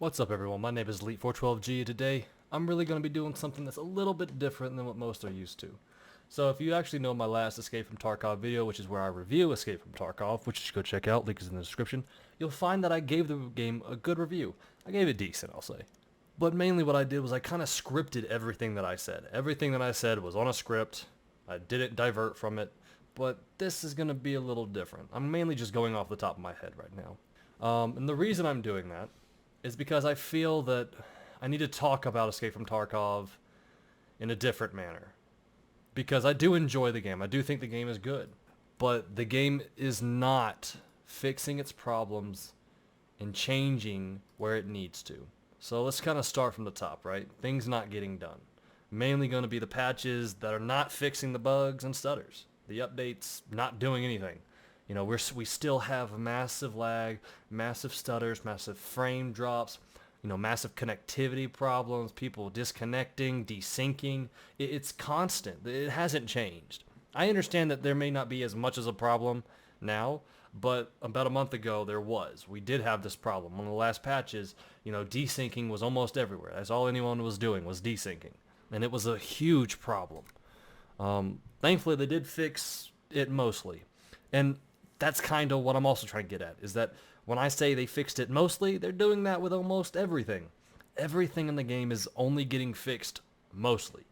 What's up everyone, my name is Elite412G and today I'm really going to be doing something that's a little bit different than what most are used to. So if you actually know my last Escape from Tarkov video, which is where I review Escape from Tarkov, which you should go check out, link is in the description, you'll find that I gave the game a good review. I gave it decent, I'll say. But mainly what I did was I kind of scripted everything that I said. Everything that I said was on a script, I didn't divert from it, but this is going to be a little different. I'm mainly just going off the top of my head right now. And the reason I'm doing that is because I feel that I need to talk about Escape from Tarkov in a different manner. Because I do enjoy the game. I do think the game is good. But the game is not fixing its problems and changing where it needs to. So let's kind of start from the top, right? Things not getting done. Mainly going to be the patches that are not fixing the bugs and stutters. The updates not doing anything. You know, we still have massive lag, massive stutters, massive frame drops, you know, massive connectivity problems, people disconnecting, desyncing. It's constant. It hasn't changed. I understand that there may not be as much as a problem now, but about a month ago there was. We did have this problem. One of the last patches, you know, desyncing was almost everywhere. That's all anyone was doing was desyncing. And it was a huge problem. Thankfully, they did fix it mostly. And that's kind of what I'm also trying to get at, is that when I say they fixed it mostly, they're doing that with almost everything. Everything in the game is only getting fixed mostly.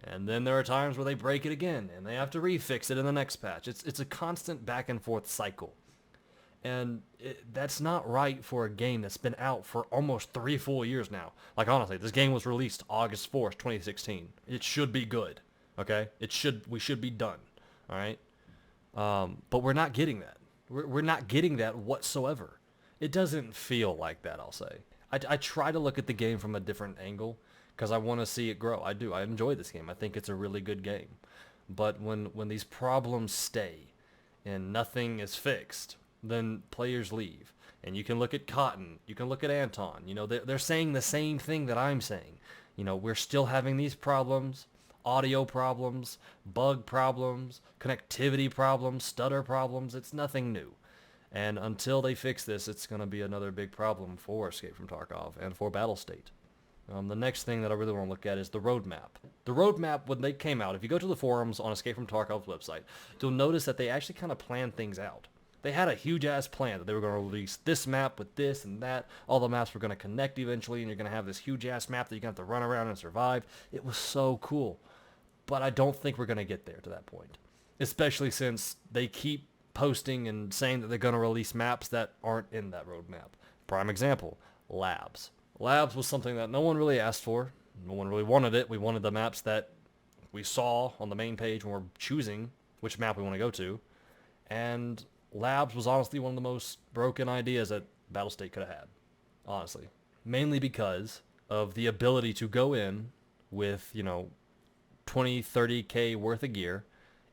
And then there are times where they break it again, and they have to refix it in the next patch. It's a constant back and forth cycle. And that's not right for a game that's been out for almost 3 full years now. Like, honestly, this game was released August 4th, 2016. It should be good, okay? We should be done, all right? But we're not getting that. We're not getting that whatsoever. It doesn't feel like that, I'll say. I try to look at the game from a different angle because I want to see it grow. I do. I enjoy this game. I think it's a really good game. But when these problems stay and nothing is fixed, then players leave. And you can look at Cotton. You can look at Anton. You know, they're saying the same thing that I'm saying. You know, we're still having these problems. Audio problems, bug problems, connectivity problems, stutter problems. It's nothing new. And until they fix this, it's going to be another big problem for Escape from Tarkov and for Battlestate. The next thing that I really want to look at is the roadmap. The roadmap, when they came out, if you go to the forums on Escape from Tarkov's website, you'll notice that they actually kind of planned things out. They had a huge-ass plan that they were going to release this map with this and that. All the maps were going to connect eventually, and you're going to have this huge-ass map that you're going to have to run around and survive. It was so cool. But I don't think we're going to get there to that point. Especially since they keep posting and saying that they're going to release maps that aren't in that roadmap. Prime example, Labs. Labs was something that no one really asked for. No one really wanted it. We wanted the maps that we saw on the main page when we're choosing which map we want to go to. And Labs was honestly one of the most broken ideas that Battlestate could have had. Honestly. Mainly because of the ability to go in with, you know, 20, 30k worth of gear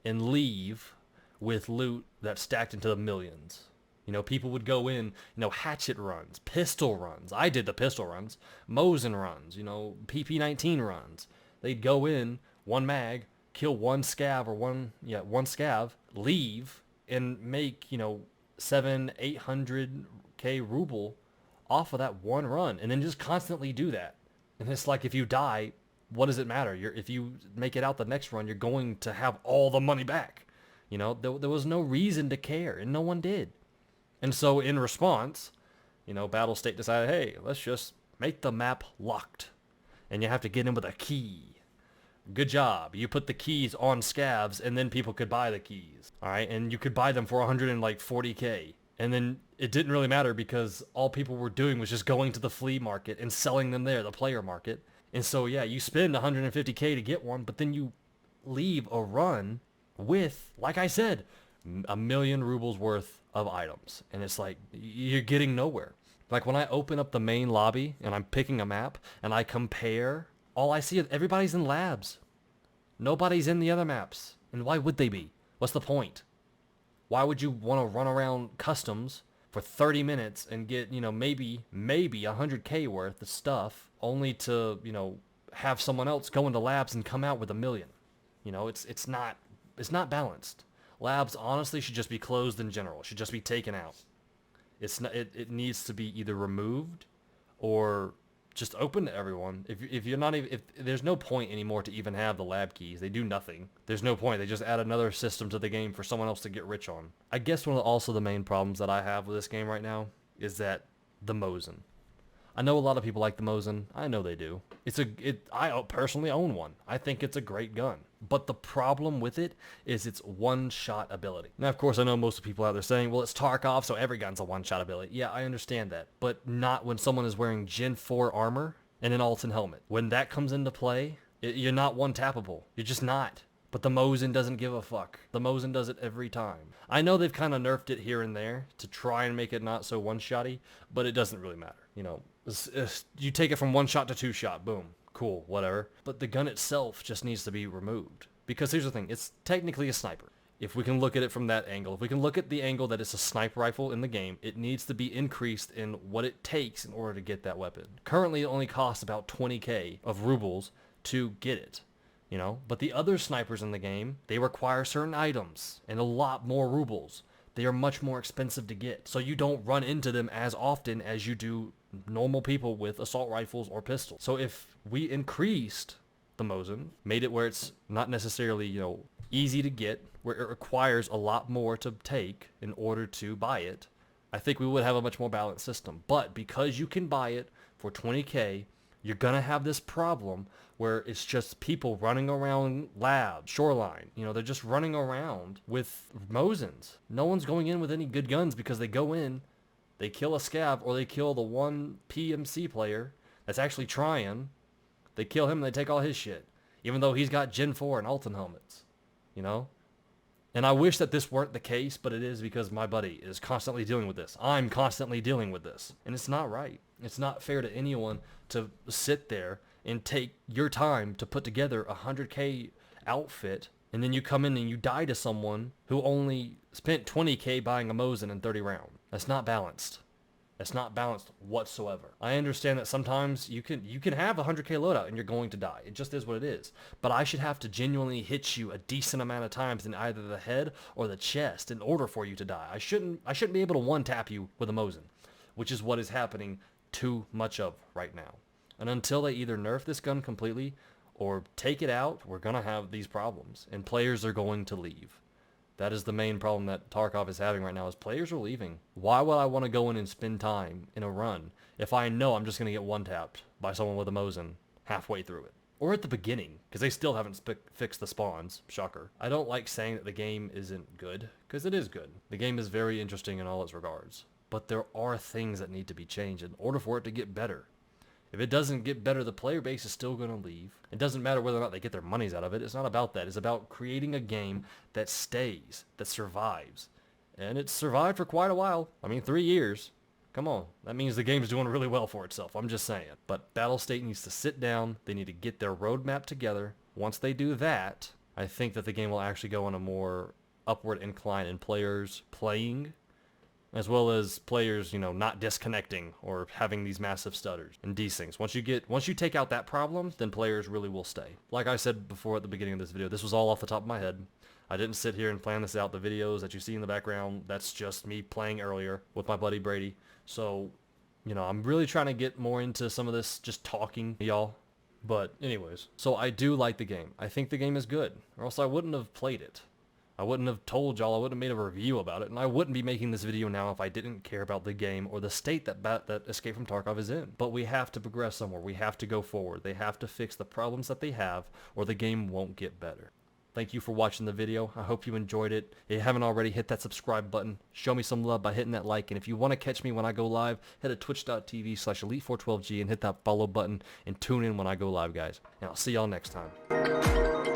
and leave with loot that stacked into the millions. You know, people would go in, you know, hatchet runs, pistol runs. I did the pistol runs. Mosin runs, you know, PP-19 runs. They'd go in, one mag, kill one scav or one scav, leave, and make, you know, 700-800k ruble off of that one run, and then just constantly do that. And it's like, if you die, what does it matter? If you make it out the next run, you're going to have all the money back. You know, there was no reason to care, and no one did. And so in response, you know, Battlestate decided, hey, let's just make the map locked. And you have to get in with a key. Good job. You put the keys on scavs, and then people could buy the keys. All right, and you could buy them for 140k. And then it didn't really matter because all people were doing was just going to the flea market and selling them there, the player market. And so, yeah, you spend 150k to get one, but then you leave a run with, like I said, 1,000,000 rubles worth of items. And it's like, you're getting nowhere. Like when I open up the main lobby and I'm picking a map and I compare, all I see is everybody's in Labs. Nobody's in the other maps. And why would they be? What's the point? Why would you want to run around customs for 30 minutes and get, you know, maybe 100k worth of stuff only to, you know, have someone else go into Labs and come out with 1,000,000? You know, it's not balanced. Labs honestly should just be closed in general. It should just be taken out. It needs to be either removed or just open to everyone. If you're not even, if there's no point anymore to even have the lab keys, they do nothing. There's no point. They just add another system to the game for someone else to get rich on. I guess one of also the main problems that I have with this game right now is that the Mosin. I know a lot of people like the Mosin. I know they do. I personally own one. I think it's a great gun. But the problem with it is its one-shot ability. Now, of course, I know most of the people out there saying, well, it's Tarkov, so every gun's a one-shot ability. Yeah, I understand that. But not when someone is wearing Gen 4 armor and an Alton helmet. When that comes into play, you're not one-tappable. You're just not. But the Mosin doesn't give a fuck. The Mosin does it every time. I know they've kind of nerfed it here and there to try and make it not so one-shotty, but it doesn't really matter. You know, you take it from one shot to two shot, boom, cool, whatever. But the gun itself just needs to be removed. Because here's the thing, it's technically a sniper. If we can look at it from that angle, if we can look at the angle that it's a sniper rifle in the game, it needs to be increased in what it takes in order to get that weapon. Currently, it only costs about 20k of rubles to get it. You know, but the other snipers in the game, they require certain items and a lot more rubles. They are much more expensive to get, so you don't run into them as often as you do normal people with assault rifles or pistols. So if we increased the Mosin, made it where it's not necessarily, you know, easy to get, where it requires a lot more to take in order to buy it, I think we would have a much more balanced system. But because you can buy it for 20k, you're going to have this problem where it's just people running around lab, shoreline. You know, they're just running around with Mosins. No one's going in with any good guns because they go in, they kill a scav, or they kill the one PMC player that's actually trying. They kill him and they take all his shit. Even though he's got Gen 4 and Alton helmets. You know? And I wish that this weren't the case, but it is because my buddy is constantly dealing with this. I'm constantly dealing with this. And it's not right. It's not fair to anyone to sit there and take your time to put together a 100k outfit, and then you come in and you die to someone who only spent 20k buying a Mosin in 30 rounds. That's not balanced. That's not balanced whatsoever. I understand that sometimes you can have a 100k loadout and you're going to die. It just is what it is. But I should have to genuinely hit you a decent amount of times in either the head or the chest in order for you to die. I shouldn't be able to one-tap you with a Mosin, which is what is happening too much of right now. And until they either nerf this gun completely or take it out, we're going to have these problems. And players are going to leave. That is the main problem that Tarkov is having right now, is players are leaving. Why would I want to go in and spend time in a run if I know I'm just going to get one-tapped by someone with a Mosin halfway through it? Or at the beginning, because they still haven't fixed the spawns. Shocker. I don't like saying that the game isn't good, because it is good. The game is very interesting in all its regards. But there are things that need to be changed in order for it to get better. If it doesn't get better, the player base is still going to leave. It doesn't matter whether or not they get their monies out of it. It's not about that. It's about creating a game that stays, that survives. And it's survived for quite a while. I mean, 3 years. Come on. That means the game's doing really well for itself. I'm just saying. But Battlestate needs to sit down. They need to get their roadmap together. Once they do that, I think that the game will actually go on a more upward incline in players playing, as well as players, you know, not disconnecting or having these massive stutters and desyncs. Once you take out that problem, then players really will stay. Like I said before at the beginning of this video, this was all off the top of my head. I didn't sit here and plan this out. The videos that you see in the background, that's just me playing earlier with my buddy Brady. So, you know, I'm really trying to get more into some of this just talking to y'all. But anyways, so I do like the game. I think the game is good, or else I wouldn't have played it. I wouldn't have told y'all, I wouldn't have made a review about it, and I wouldn't be making this video now if I didn't care about the game or the state that Escape from Tarkov is in. But we have to progress somewhere. We have to go forward. They have to fix the problems that they have, or the game won't get better. Thank you for watching the video. I hope you enjoyed it. If you haven't already, hit that subscribe button. Show me some love by hitting that like, and if you want to catch me when I go live, head to twitch.tv/elite412g and hit that follow button and tune in when I go live, guys. And I'll see y'all next time.